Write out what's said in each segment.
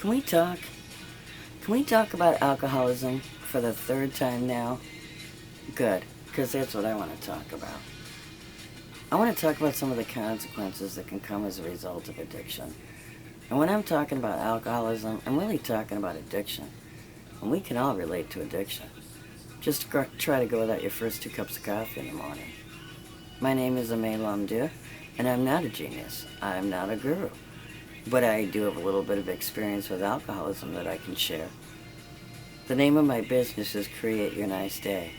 Can we talk? Can we talk about alcoholism for the third time now? Good, because that's what I want to talk about. I want to talk about some of the consequences that can come as a result of addiction. And when I'm talking about alcoholism, I'm really talking about addiction. And we can all relate to addiction. Just try to go without your first 2 cups of coffee in the morning. My name is Amay Lamdir, and I'm not a genius. I'm not a guru. But I do have a little bit of experience with alcoholism that I can share. The name of my business is Create Your Nice Day.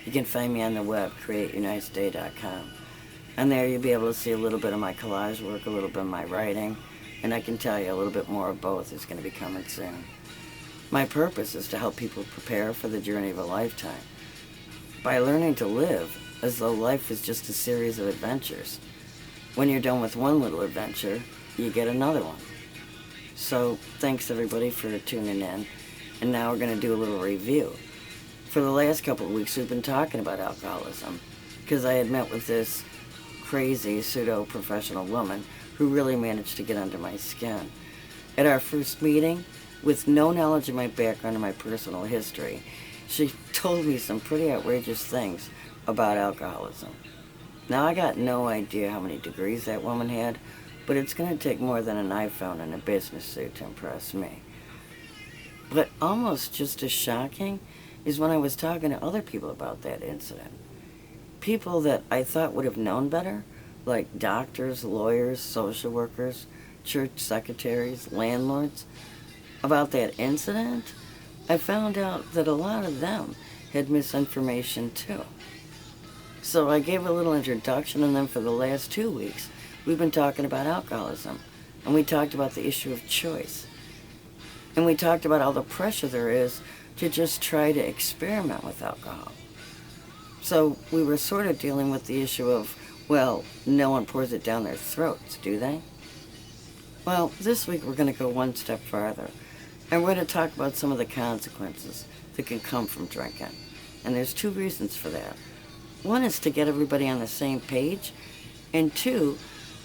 You can find me on the web, createyourniceday.com. And there you'll be able to see a little bit of my collage work, a little bit of my writing, and I can tell you a little bit more of both is going to be coming soon. My purpose is to help people prepare for the journey of a lifetime by learning to live as though life is just a series of adventures. When you're done with one little adventure, you get another one. So thanks everybody for tuning in. And now we're going to do a little review. For the last couple of weeks we've been talking about alcoholism because I had met with this crazy pseudo-professional woman who really managed to get under my skin. At our first meeting, with no knowledge of my background or my personal history, she told me some pretty outrageous things about alcoholism. Now I got no idea how many degrees that woman had, but it's going to take more than an iPhone and a business suit to impress me. But almost just as shocking is when I was talking to other people about that incident. People that I thought would have known better, like doctors, lawyers, social workers, church secretaries, landlords, about that incident, I found out that a lot of them had misinformation too. So I gave a little introduction, and then for the last 2 weeks, we've been talking about alcoholism, and we talked about the issue of choice. And we talked about all the pressure there is to just try to experiment with alcohol. So we were sort of dealing with the issue of, well, no one pours it down their throats, do they? Well, this week we're going to go one step farther, and we're going to talk about some of the consequences that can come from drinking. And there's 2 reasons for that. One is to get everybody on the same page, and 2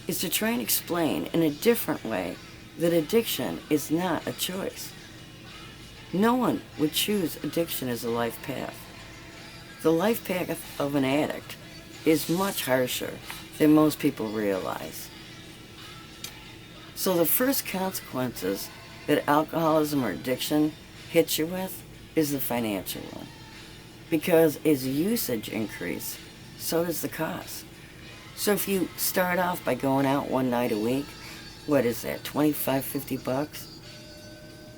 is to try and explain in a different way that addiction is not a choice. No one would choose addiction as a life path. The life path of an addict is much harsher than most people realize. So the first consequences that alcoholism or addiction hits you with is the financial one. Because as usage increases, so does the cost. So if you start off by going out one night a week, what is that, $25, $50?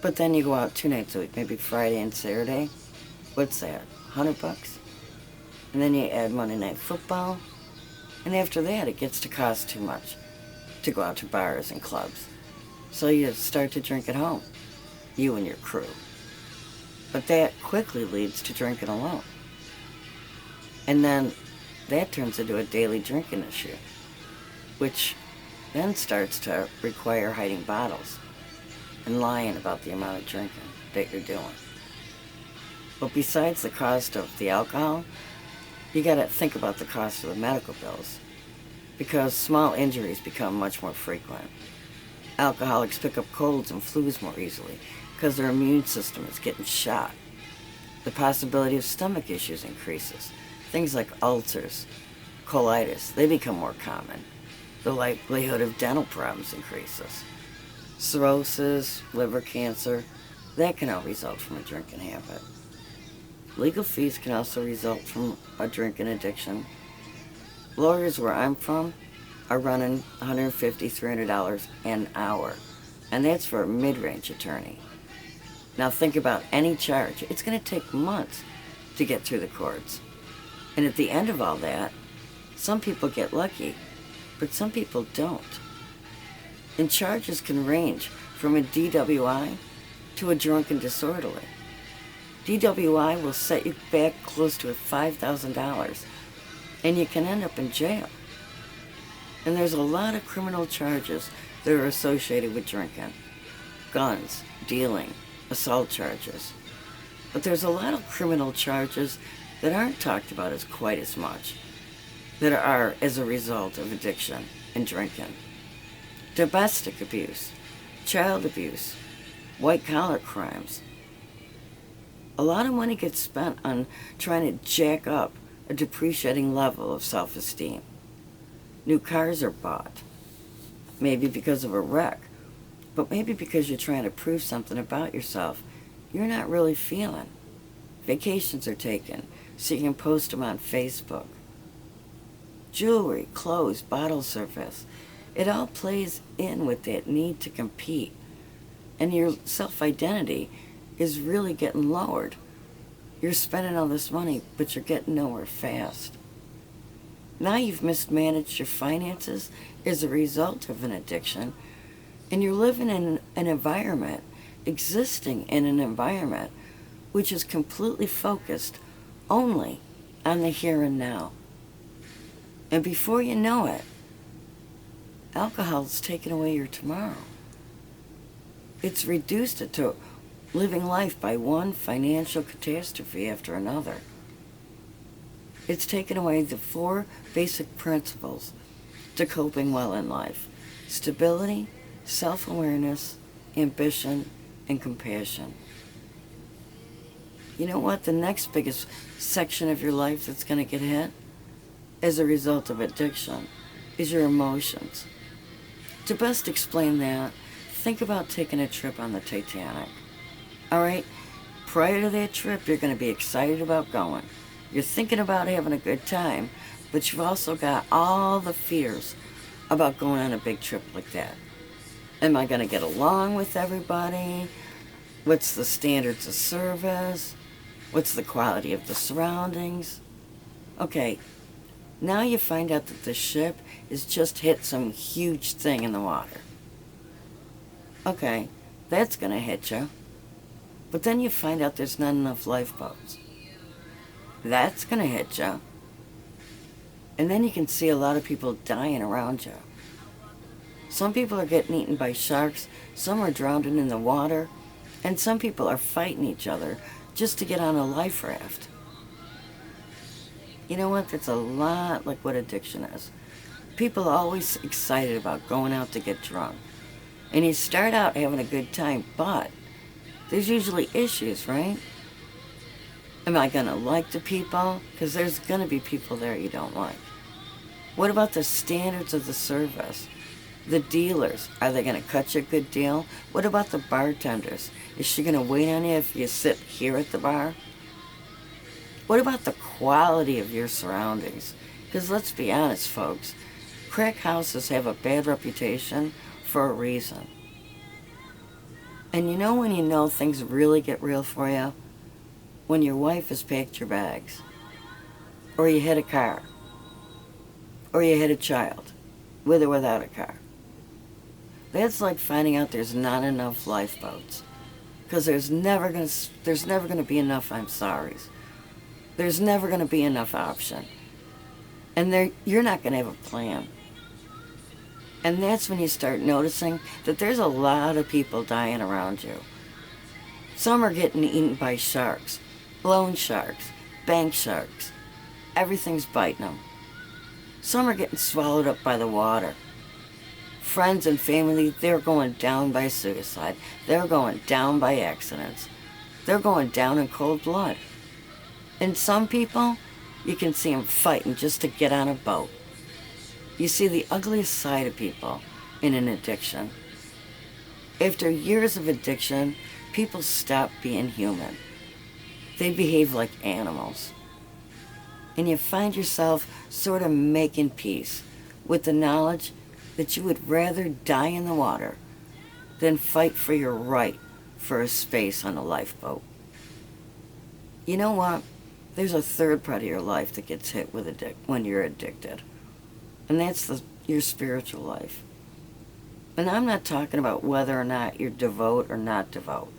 But then you go out 2 nights a week, maybe Friday and Saturday. What's that, $100? And then you add Monday Night Football. And after that, it gets to cost too much to go out to bars and clubs. So you start to drink at home, you and your crew. But that quickly leads to drinking alone. And then that turns into a daily drinking issue, which then starts to require hiding bottles and lying about the amount of drinking that you're doing. But besides the cost of the alcohol, you gotta think about the cost of the medical bills, because small injuries become much more frequent. Alcoholics pick up colds and flus more easily because their immune system is getting shot. The possibility of stomach issues increases. Things like ulcers, colitis, they become more common. The likelihood of dental problems increases. Cirrhosis, liver cancer, that can all result from a drinking habit. Legal fees can also result from a drinking addiction. Lawyers where I'm from are running $150, $300 an hour, and that's for a mid-range attorney. Now think about any charge. It's going to take months to get through the courts. And at the end of all that, some people get lucky, but some people don't. And charges can range from a DWI to a drunken disorderly. DWI will set you back close to $5,000, and you can end up in jail. And there's a lot of criminal charges that are associated with drinking. Guns, dealing, assault charges. But there's a lot of criminal charges that aren't talked about as quite as much, that are as a result of addiction and drinking. Domestic abuse, child abuse, white-collar crimes. A lot of money gets spent on trying to jack up a depreciating level of self-esteem. New cars are bought, maybe because of a wreck, but maybe because you're trying to prove something about yourself you're not really feeling. Vacations are taken so you can post them on Facebook. Jewelry, clothes, bottle service, it all plays in with that need to compete. And your self-identity is really getting lowered. You're spending all this money, but you're getting nowhere fast. Now you've mismanaged your finances as a result of an addiction, and you're living in an environment, existing in an environment, which is completely focused only on the here and now. And before you know it, alcohol's taken away your tomorrow. It's reduced it to living life by one financial catastrophe after another. It's taken away the 4 basic principles to coping well in life: stability, self-awareness, ambition, and compassion. You know what? The next biggest section of your life that's going to get hit as a result of addiction is your emotions. To best explain that, think about taking a trip on the Titanic. All right? Prior to that trip, you're going to be excited about going. You're thinking about having a good time, but you've also got all the fears about going on a big trip like that. Am I going to get along with everybody? What's the standards of service? What's the quality of the surroundings? Okay, now you find out that the ship has just hit some huge thing in the water. Okay, that's going to hit you. But then you find out there's not enough lifeboats. That's going to hit you. And then you can see a lot of people dying around you. Some people are getting eaten by sharks, some are drowning in the water, and some people are fighting each other just to get on a life raft. You know what? That's a lot like what addiction is. People are always excited about going out to get drunk. And you start out having a good time, but there's usually issues, right? Am I going to like the people? Because there's going to be people there you don't like. What about the standards of the service? The dealers, are they going to cut you a good deal? What about the bartenders? Is she going to wait on you if you sit here at the bar? What about the quality of your surroundings? Because let's be honest, folks, crack houses have a bad reputation for a reason. And you know when you know things really get real for you? When your wife has packed your bags, or you hit a car, or you hit a child, with or without a car. That's like finding out there's not enough lifeboats, because there's never going to be enough I'm sorry's. There's never going to be enough option, and you're not going to have a plan. And that's when you start noticing that there's a lot of people dying around you. Some are getting eaten by sharks, loan sharks, bank sharks. Everything's biting them. Some are getting swallowed up by the water. Friends and family, they're going down by suicide. They're going down by accidents. They're going down in cold blood. And some people, you can see them fighting just to get on a boat. You see the ugliest side of people in an addiction. After years of addiction, people stop being human. They behave like animals. And you find yourself sort of making peace with the knowledge that you would rather die in the water than fight for your right for a space on a lifeboat. You know what? There's a third part of your life that gets hit with when you're addicted. And that's your spiritual life. And I'm not talking about whether or not you're devout or not devout.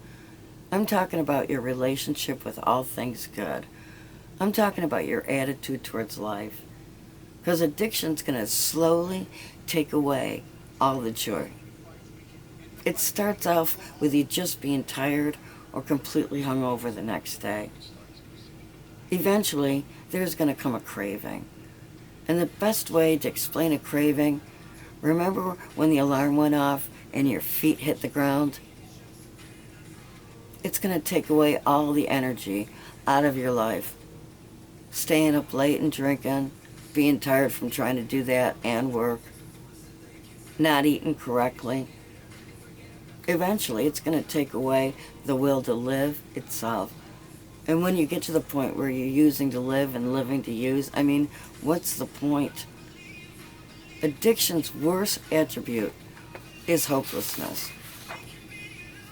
I'm talking about your relationship with all things good. I'm talking about your attitude towards life. Because addiction's going to slowly take away all the joy. It starts off with you just being tired or completely hungover the next day. Eventually, there's going to come a craving. And the best way to explain a craving, remember when the alarm went off and your feet hit the ground? It's going to take away all the energy out of your life. Staying up late and drinking, being tired from trying to do that and work, not eating correctly. Eventually, it's going to take away the will to live itself. And when you get to the point where you're using to live and living to use, I mean, what's the point? Addiction's worst attribute is hopelessness.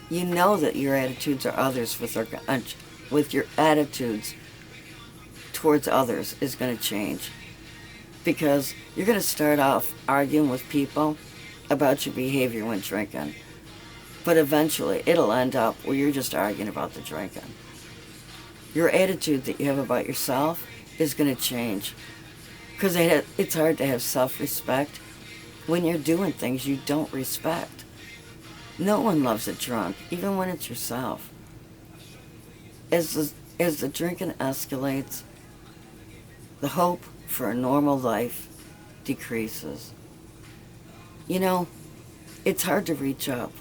You know that your attitudes are others with your attitudes towards others is going to change. Because you're going to start off arguing with people about your behavior when drinking. But eventually, it'll end up where you're just arguing about the drinking. Your attitude that you have about yourself is going to change. Because it's hard to have self-respect when you're doing things you don't respect. No one loves a drunk, even when it's yourself. As the drinking escalates, the hope for a normal life decreases. You know, it's hard to reach up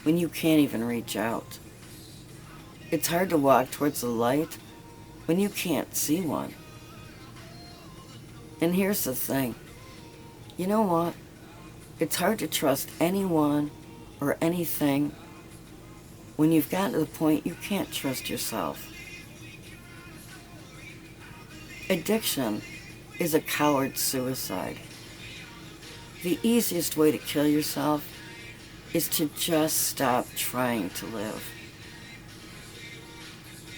when you can't even reach out. It's hard to walk towards the light when you can't see one. And here's the thing. You know what? It's hard to trust anyone or anything when you've gotten to the point you can't trust yourself. Addiction is a coward's suicide. The easiest way to kill yourself is to just stop trying to live.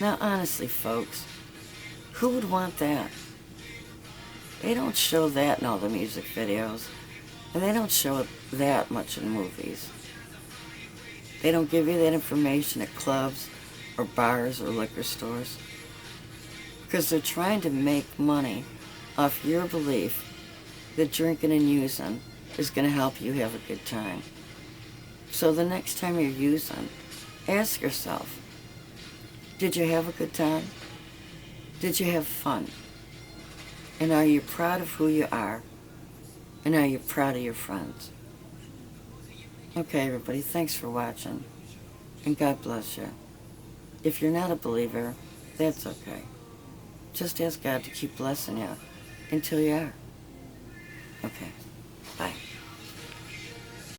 Now, honestly, folks, who would want that? They don't show that in all the music videos, and they don't show it that much in movies. They don't give you that information at clubs or bars or liquor stores, because they're trying to make money off your belief that drinking and using is going to help you have a good time. So the next time you're using, ask yourself, did you have a good time? Did you have fun? And are you proud of who you are? And are you proud of your friends? Okay, everybody, thanks for watching. And God bless you. If you're not a believer, that's okay. Just ask God to keep blessing you until you are. Okay, bye.